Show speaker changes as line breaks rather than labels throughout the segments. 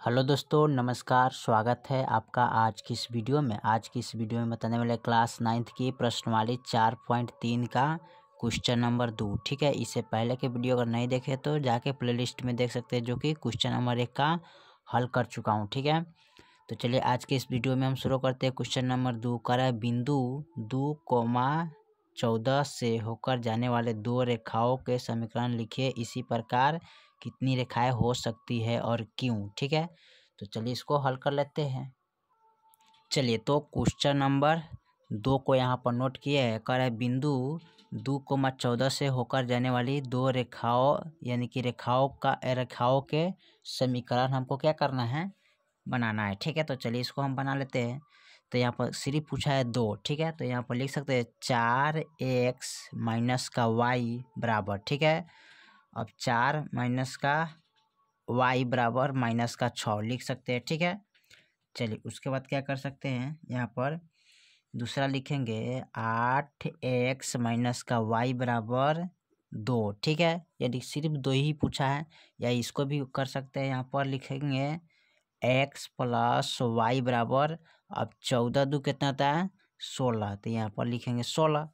Hello दोस्तों, नमस्कार। स्वागत है आपका आज की इस वीडियो में। आज की इस वीडियो में बताने वाले क्लास 9th की प्रश्नवाली 4.3 का क्वेश्चन नंबर 2। ठीक है, इससे पहले के वीडियो अगर नहीं देखे तो जाके प्लेलिस्ट में देख सकते हैं, जो कि क्वेश्चन नंबर 1 का हल कर चुका हूँ। ठीक है, तो चलिए आज के इस वीडियो में हम शुरू करते हैं। क्वेश्चन नंबर 2 कर रहा है, बिंदु 2,14 से होकर जाने वाले दो रेखाओं के समीकरण लिखिए। इसी प्रकार कितनी रेखाएं हो सकती है और क्यों। ठीक है, तो चलिए इसको हल कर लेते हैं। चलिए, तो क्वेश्चन नंबर 2 को यहाँ पर नोट किए है। कह रहा है, बिंदु 2,14 से होकर जाने वाली दो रेखाओं यानी कि रेखाओं के समीकरण हमको क्या करना है, बनाना है। ठीक है, तो चलिए इसको हम बना लेते हैं। तो यहाँ पर सिर्फ पूछा है 2। ठीक है, तो यहाँ पर लिख सकते हैं 4x माइनस का y बराबर। ठीक है, अब 4 माइनस का y बराबर माइनस का 6 लिख सकते हैं। ठीक है, चलिए उसके बाद क्या कर सकते हैं, यहाँ पर दूसरा लिखेंगे 8x माइनस का y बराबर 2। ठीक है, यदि सिर्फ 2 ही पूछा है, या इसको भी कर सकते हैं। यहाँ पर लिखेंगे x प्लस वाई बराबर, अब 14 दो कितना होता है 16, तो यहाँ पर लिखेंगे 16।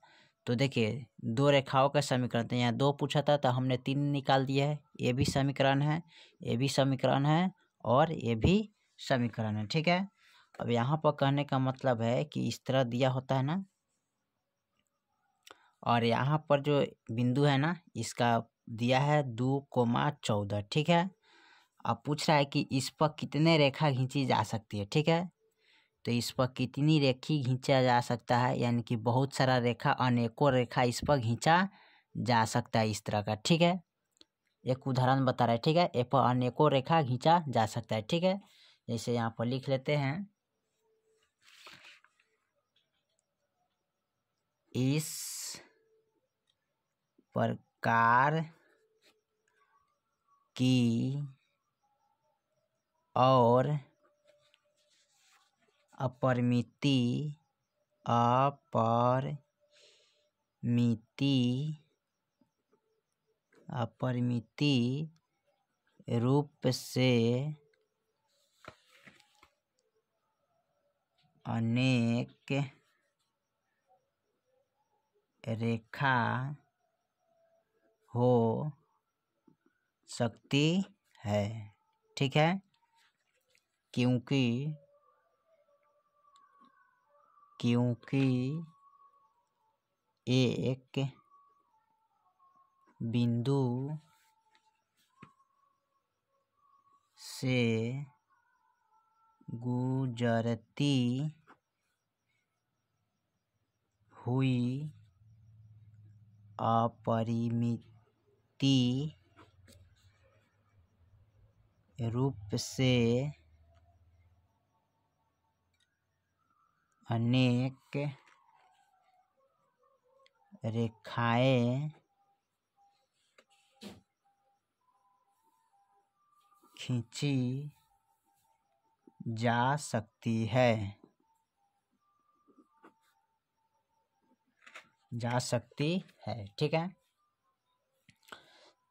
तो देखिए दो रेखाओं का समीकरण, तो यहाँ 2 पूछा था तो हमने 3 निकाल दिया है। ये भी समीकरण है, ये भी समीकरण है और ये भी समीकरण है। ठीक है, अब यहाँ पर कहने का मतलब है कि इस तरह दिया होता है ना, और यहाँ पर जो बिंदु है ना, इसका दिया है 2,14। ठीक है, अब पूछ रहा है कि इस पर कितने रेखा खींची जा सकती है। ठीक है, तो इस पर कितनी रेखी खींचा जा सकता है, यानी कि बहुत सारा रेखा, अनेकों रेखा इस पर खींचा जा सकता है इस तरह का। ठीक है, एक उदाहरण बता रहा है। ठीक है, इस पर अनेकों रेखा खींचा जा सकता है। ठीक है, जैसे यहाँ पर लिख लेते हैं, इस प्रकार की और अपरिमित रूप से अनेक रेखा हो सकती है। ठीक है, क्योंकि एक बिंदु से गुजरती हुई अपरिमित रूप से अनेक रेखाएं खींची जा सकती है। ठीक है,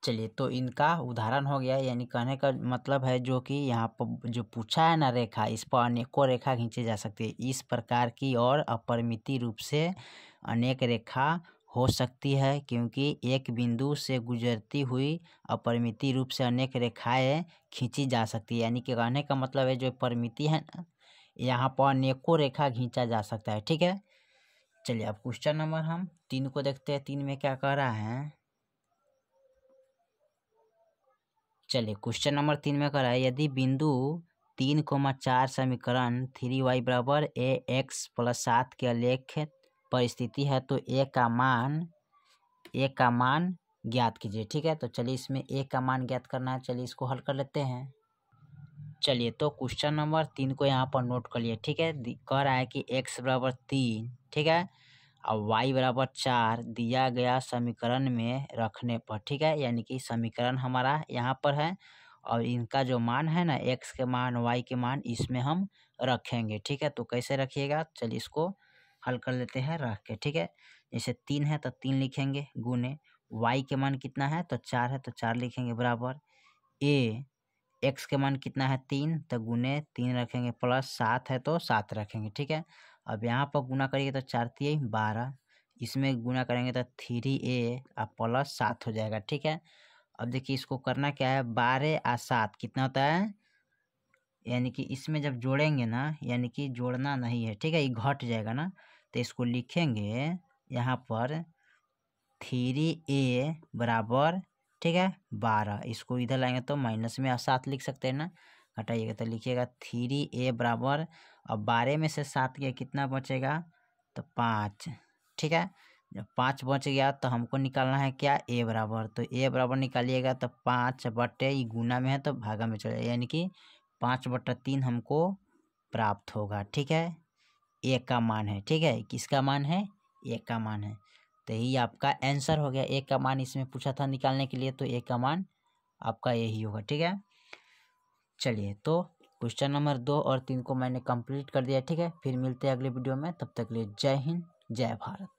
चलिए तो इनका उदाहरण हो गया, यानी कहने का मतलब है जो कि यहाँ पर जो पूछा है ना रेखा, इस पर अनेकों रेखा खींची जा सकती है। इस प्रकार की और अपरिमित रूप से अनेक रेखा हो सकती है, क्योंकि एक बिंदु से गुजरती हुई अपरिमित रूप से अनेक रेखाएं खींची जा सकती है। यानी कि कहने का मतलब है जो परिमिति है ना, यहाँ पर अनेकों रेखा खींचा जा सकता है। ठीक है, चलिए अब क्वेश्चन नंबर हम 3 को देखते हैं। 3 में क्या कह रहा है, चलिए क्वेश्चन नंबर 3 में कह रहा है, यदि बिंदु 3,4 समीकरण 3y बराबर ax प्लस 7 के आलेख परिस्थिति है तो a का मान ज्ञात कीजिए। ठीक है, तो चलिए इसमें a का मान ज्ञात करना है। चलिए इसको हल कर लेते हैं। चलिए, तो क्वेश्चन नंबर 3 को यहाँ पर नोट कर लिए। ठीक है, कह रहा है कि x बराबर 3, ठीक है, और y बराबर 4 दिया गया समीकरण में रखने पर। ठीक है, यानी कि समीकरण हमारा यहाँ पर है और इनका जो मान है ना, x के मान y के मान, इसमें हम रखेंगे। ठीक है, तो कैसे रखिएगा, चलिए इसको हल कर लेते हैं रख के। ठीक है, जैसे 3 है तो 3 लिखेंगे, गुने y के मान कितना है तो 4 है तो 4 लिखेंगे, बराबर a x के मान कितना है 3, तो गुने 3 रखेंगे, प्लस 7 है तो 7 रखेंगे, ठीक है। अब यहाँ पर गुना करिए तो 4 3 12, इसमें गुना करेंगे तो 3a और प्लस 7 हो जाएगा, ठीक है। अब देखिए इसको करना क्या है, 12 और 7 कितना होता है, यानी कि इसमें जब जोड़ेंगे ना, यानी कि जोड़ना नहीं है, ठीक है, ये घट जाएगा ना, तो इसको लिखेंगे यहाँ पर 3a बराबर, ठीक है, 12। इसको इधर लाएंगे तो माइनस में 7 लिख सकते हैं ना, हटाइएगा तो लिखिएगा 3a बराबर, अब 12 में से 7 गया कितना बचेगा, तो 5, ठीक है। जब 5 बच गया तो हमको निकालना है क्या, a बराबर, तो a बराबर निकालिएगा तो 5 बटे, ये गुना में है तो भागा में चले, यानी कि 5/3 हमको प्राप्त होगा, ठीक है। a का मान है, ठीक है, किसका मान है, a का मान है, तो यही आपका आंसर हो गया। a का मान इसमें पूछा था निकालने के लिए, तो a का मान आपका यही होगा, ठीक है। चलिए, तो क्वेश्चन नंबर 2 और 3 को मैंने कंप्लीट कर दिया, ठीक है। फिर मिलते हैं अगले वीडियो में, तब तक के लिए जय हिंद जय भारत।